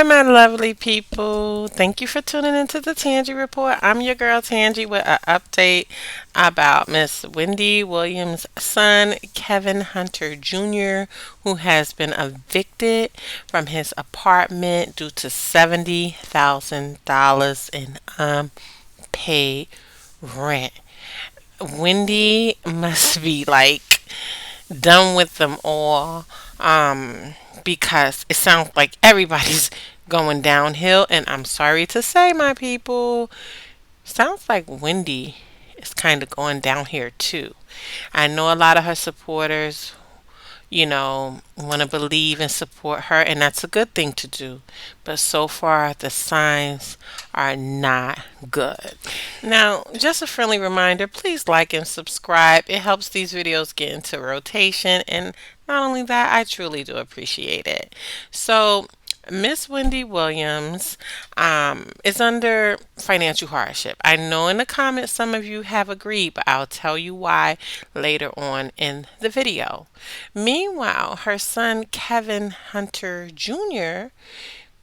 Hi, my lovely people. Thank you for tuning into the Tangi Report. I'm your girl Tangi with an update about Miss Wendy Williams' son, Kevin Hunter Jr., who has been evicted from his apartment due to $70,000 in unpaid rent. Wendy must be like done with them all, because it sounds like everybody's going downhill. And I'm sorry to say, my people, sounds like Wendy is kind of going down here too. I know a lot of her supporters, want to believe and support her, and that's a good thing to do. But so far, the signs are not good. Now, just a friendly reminder, please like and subscribe. It helps these videos get into rotation, and not only that, I truly do appreciate it. So, Miss Wendy Williams is under financial hardship. I know in the comments some of you have agreed, but I'll tell you why later on in the video. Meanwhile, her son Kevin Hunter Jr.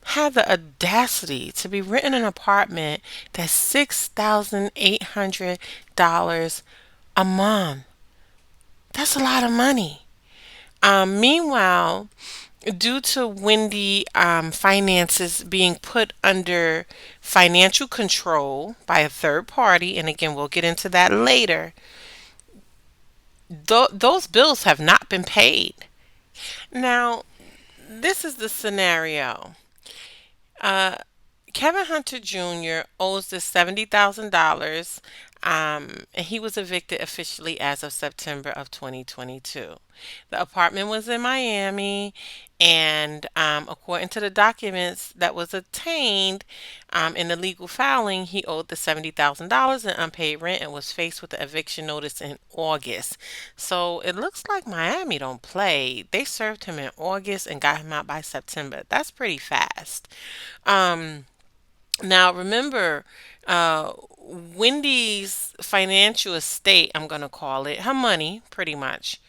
had the audacity to be renting an apartment that's $6,800 a month. That's a lot of money. Meanwhile, due to Wendy finances being put under financial control by a third party, and again, we'll get into that later, those bills have not been paid. Now, this is the scenario. Uh, Kevin Hunter Jr. owes this $70,000, and he was evicted officially as of September of 2022. The apartment was in Miami, and according to the documents that was obtained in the legal filing, he owed the $70,000 in unpaid rent and was faced with the eviction notice in August. So it looks like Miami don't play. They served him in August and got him out by September. That's pretty fast. Um, Now, remember, Wendy's financial estate, I'm going to call it, her money pretty much,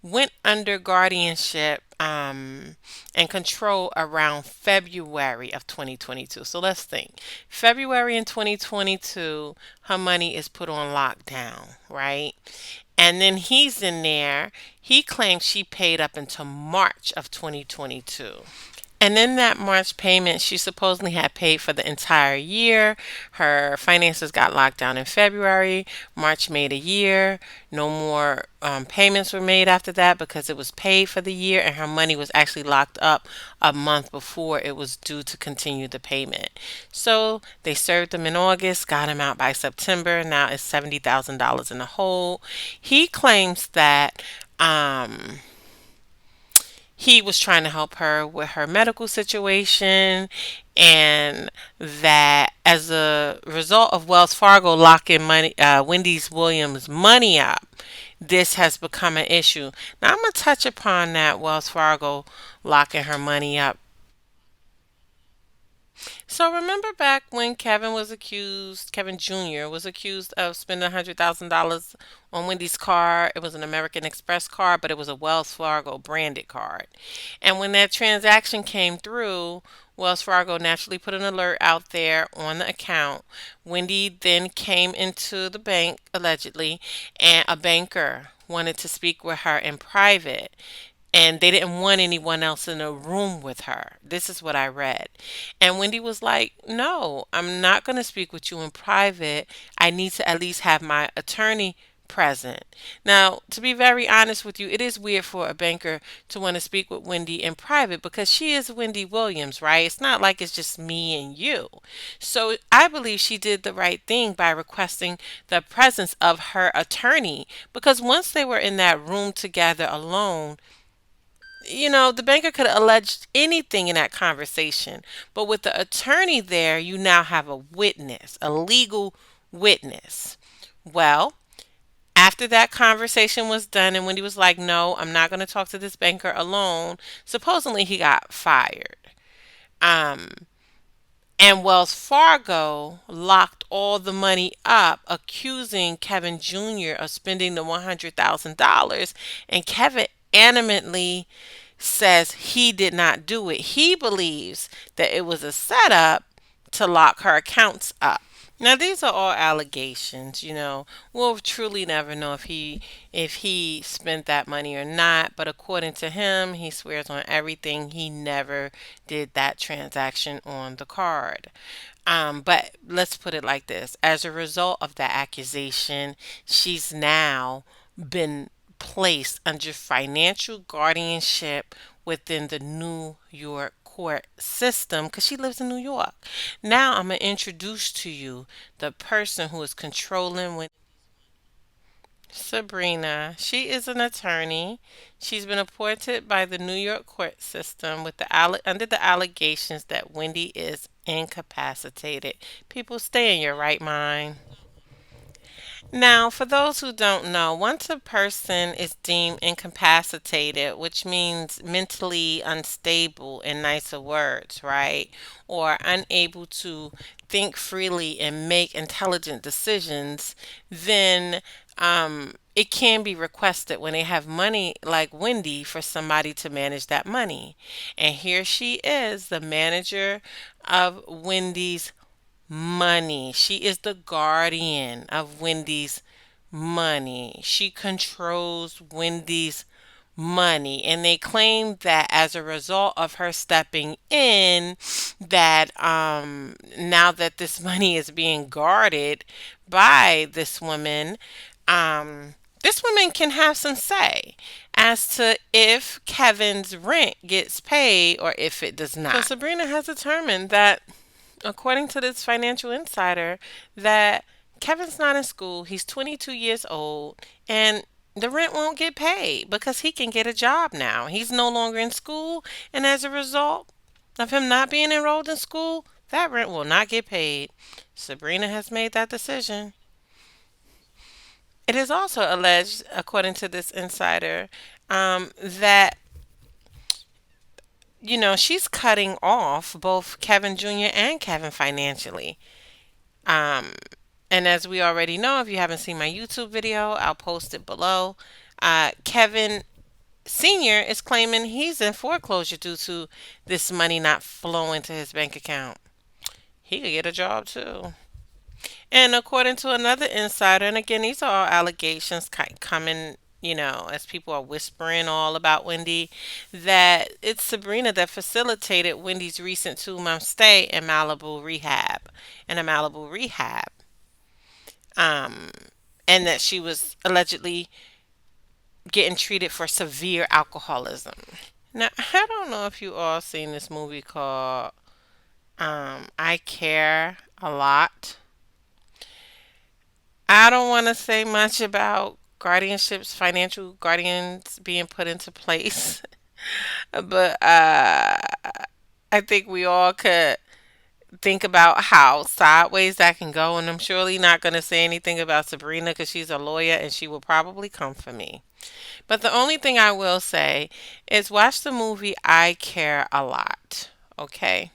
went under guardianship and control around February of 2022. So let's think. February in 2022, her money is put on lockdown, right? And then he's in there. He claims she paid up until March of 2022. And in that March payment, she supposedly had paid for the entire year. Her finances got locked down in February. March made a year. No more payments were made after that because it was paid for the year, and her money was actually locked up a month before it was due to continue the payment. So they served him in August, got him out by September. Now it's $70,000 in the hole. He claims that. He was trying to help her with her medical situation, and that as a result of Wells Fargo locking Wendy's Williams money up, this has become an issue. Now I'm gonna touch upon that Wells Fargo locking her money up. So remember back when Kevin Jr. was accused of spending $100,000 on Wendy's car. It was an American Express card, but it was a Wells Fargo branded card. And when that transaction came through, Wells Fargo naturally put an alert out there on the account. Wendy then came into the bank, allegedly, and a banker wanted to speak with her in private, and they didn't want anyone else in the room with her. This is what I read. And Wendy was like, "No, I'm not going to speak with you in private. I need to at least have my attorney present." Now, to be very honest with you, it is weird for a banker to want to speak with Wendy in private because she is Wendy Williams, right? It's not like it's just me and you. So I believe she did the right thing by requesting the presence of her attorney, because once they were in that room together alone, the banker could have alleged anything in that conversation. But with the attorney there, you now have a witness, a legal witness. Well, after that conversation was done, and when he was like, "No, I'm not going to talk to this banker alone," supposedly he got fired. Um, and Wells Fargo locked all the money up, accusing Kevin Jr. of spending the $100,000. And Kevin animately says he did not do it. He believes that it was a setup to lock her accounts up. Now these are all allegations, you know. We'll truly never know if he spent that money or not, but according to him, he swears on everything he never did that transaction on the card. But let's put it like this. As a result of that accusation, she's now been placed under financial guardianship within the New York court system because she lives in New York. Now I'm going to introduce to you the person who is controlling when Sabrina. She is an attorney. She's been appointed by the New York court system with under the allegations that Wendy is incapacitated. People, stay in your right mind. Now, for those who don't know, once a person is deemed incapacitated, which means mentally unstable in nicer words, right? Or unable to think freely and make intelligent decisions, then it can be requested when they have money like Wendy for somebody to manage that money. And here she is, the manager of Wendy's money. She is the guardian of Wendy's money. She controls Wendy's money. And they claim that as a result of her stepping in, that now that this money is being guarded by this woman can have some say as to if Kevin's rent gets paid or if it does not. So Sabrina has determined that, according to this financial insider, that Kevin's not in school. He's 22 years old, and the rent won't get paid because he can get a job now. He's no longer in school, and as a result of him not being enrolled in school, that rent will not get paid. Sabrina has made that decision. It is also alleged, according to this insider, that she's cutting off both Kevin Jr. and Kevin financially. Um, and as we already know, if you haven't seen my YouTube video, I'll post it below. Kevin Sr. is claiming he's in foreclosure due to this money not flowing to his bank account. He could get a job too. And according to another insider, and again, these are all allegations coming, as people are whispering all about Wendy, that it's Sabrina that facilitated Wendy's recent 2 month stay in Malibu rehab, in a Malibu rehab, um, and that she was allegedly getting treated for severe alcoholism. Now, I don't know if you all seen this movie called I Care a Lot. I don't want to say much about guardianships, financial guardians being put into place, but I think we all could think about how sideways that can go. And I'm surely not going to say anything about Sabrina because she's a lawyer and she will probably come for me. But the only thing I will say is watch the movie I Care a Lot. Okay?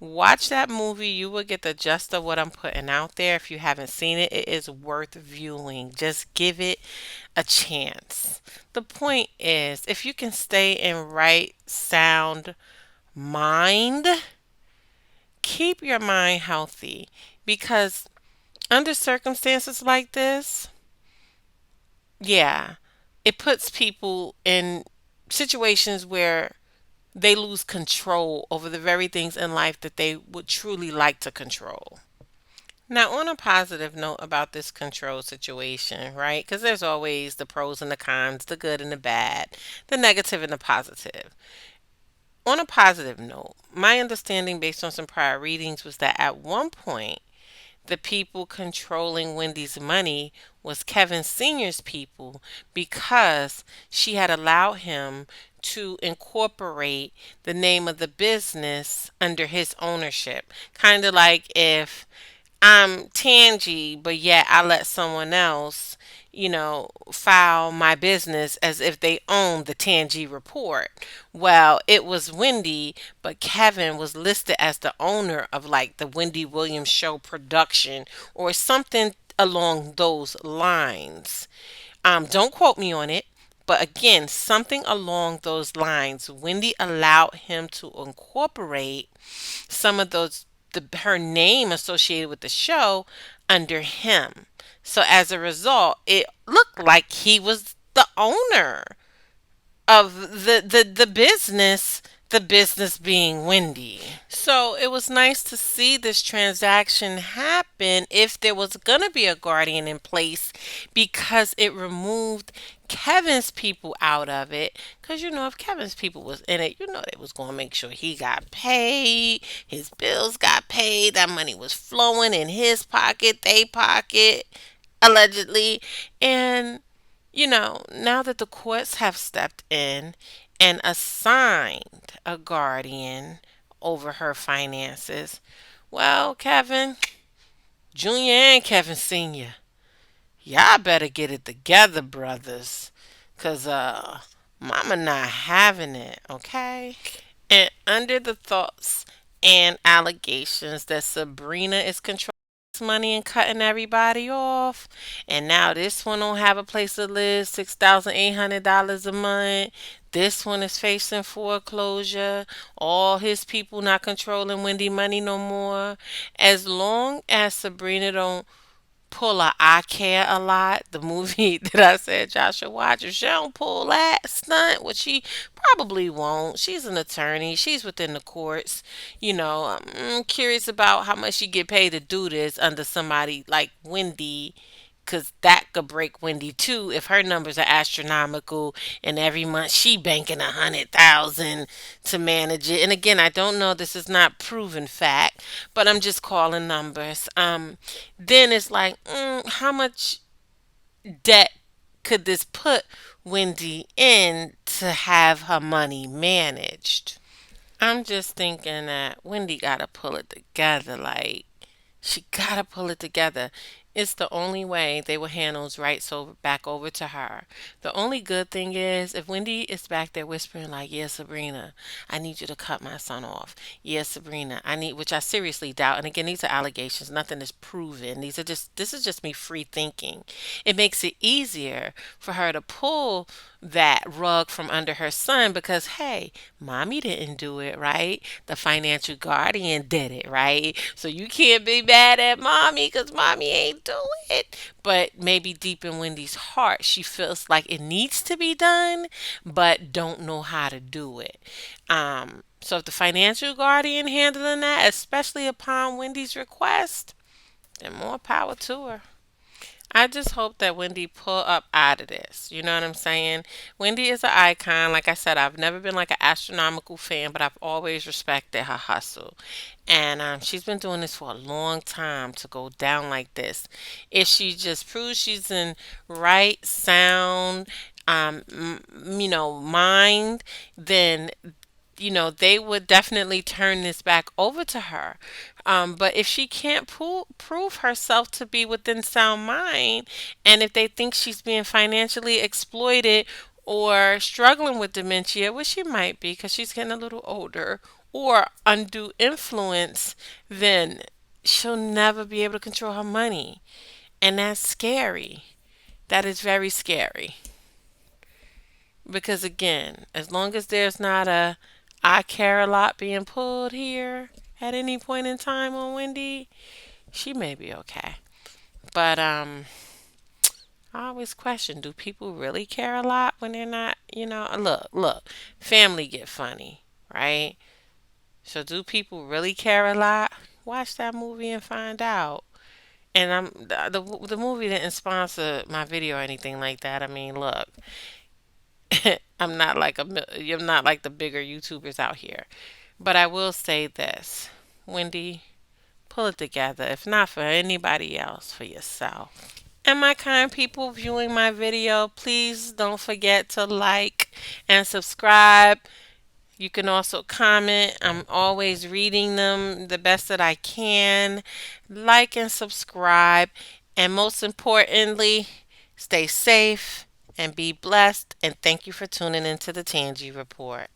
Watch that movie. You will get the gist of what I'm putting out there. If you haven't seen it, it is worth viewing. Just give it a chance. The point is, if you can stay in right, sound mind, keep your mind healthy because under circumstances like this, yeah, it puts people in situations where they lose control over the very things in life that they would truly like to control. Now, on a positive note about this control situation, right? Because there's always the pros and the cons, the good and the bad, the negative and the positive. On a positive note, my understanding based on some prior readings was that at one point, the people controlling Wendy's money was Kevin Sr.'s people because she had allowed him to incorporate the name of the business under his ownership. Kind of like if I'm Tangy, but yet I let someone else, file my business as if they own the Tangy report. Well, it was Wendy, but Kevin was listed as the owner of like the Wendy Williams show production or something along those lines. Don't quote me on it, But again, something along those lines, Wendy allowed him to incorporate some of her name associated with the show under him. So as a result, it looked like he was the owner of the business being Wendy. So it was nice to see this transaction happen if there was going to be a guardian in place, because it removed Kevin's people out of it. Because, if Kevin's people was in it, they was going to make sure he got paid, his bills got paid, that money was flowing in his pocket, they pocket, allegedly. And now that the courts have stepped in and assigned a guardian over her finances, well, Kevin Jr. and Kevin Sr., y'all better get it together, brothers. Because, mama not having it, okay? And under the thoughts and allegations that Sabrina is controlling money and cutting everybody off, and now this one don't have a place to live, $6,800 a month. This one is facing foreclosure. All his people not controlling Wendy money no more. As long as Sabrina don't pull a I Care a Lot, the movie that I said y'all should watch. If she don't pull that stunt, which she probably won't. She's an attorney. She's within the courts. I'm curious about how much she get paid to do this under somebody like Wendy, because that could break Wendy too if her numbers are astronomical and every month she banking 100,000 to manage it. And again, I don't know. This is not proven fact, but I'm just calling numbers. Then it's like, how much debt could this put Wendy in to have her money managed? I'm just thinking that Wendy gotta pull it together. Like, she gotta pull it together. It's the only way they will hand those rights back over to her. The only good thing is if Wendy is back there whispering like, "Yeah, Sabrina, I need you to cut my son off. Yeah, Sabrina, I need," which I seriously doubt. And again, these are allegations. Nothing is proven. This is just me free thinking. It makes it easier for her to pull that rug from under her son because, hey, mommy didn't do it, right? The financial guardian did it, right? So you can't be mad at mommy because mommy ain't do it. But maybe deep in Wendy's heart, she feels like it needs to be done, but don't know how to do it. So if the financial guardian handling that, especially upon Wendy's request, then more power to her. I just hope that Wendy pull up out of this. You know what I'm saying? Wendy is an icon. Like I said, I've never been like an astronomical fan, but I've always respected her hustle. And she's been doing this for a long time to go down like this. If she just proves she's in right, sound, mind, then they would definitely turn this back over to her. But if she can't prove herself to be within sound mind, and if they think she's being financially exploited or struggling with dementia, which she might be because she's getting a little older, or undue influence, then she'll never be able to control her money. And that's scary. That is very scary. Because again, as long as there's not a I care a lot being pulled here at any point in time on Wendy, she may be okay. But I always question, do people really care a lot when they're not, look, family get funny, right? So do people really care a lot? Watch that movie and find out. And the movie didn't sponsor my video or anything like that. I mean, look, I'm not like the bigger YouTubers out here. But I will say this, Wendy, pull it together. If not for anybody else, for yourself. And my kind people viewing my video, please don't forget to like and subscribe. You can also comment. I'm always reading them the best that I can. Like and subscribe. And most importantly, stay safe and be blessed. And thank you for tuning into the Tangi Report.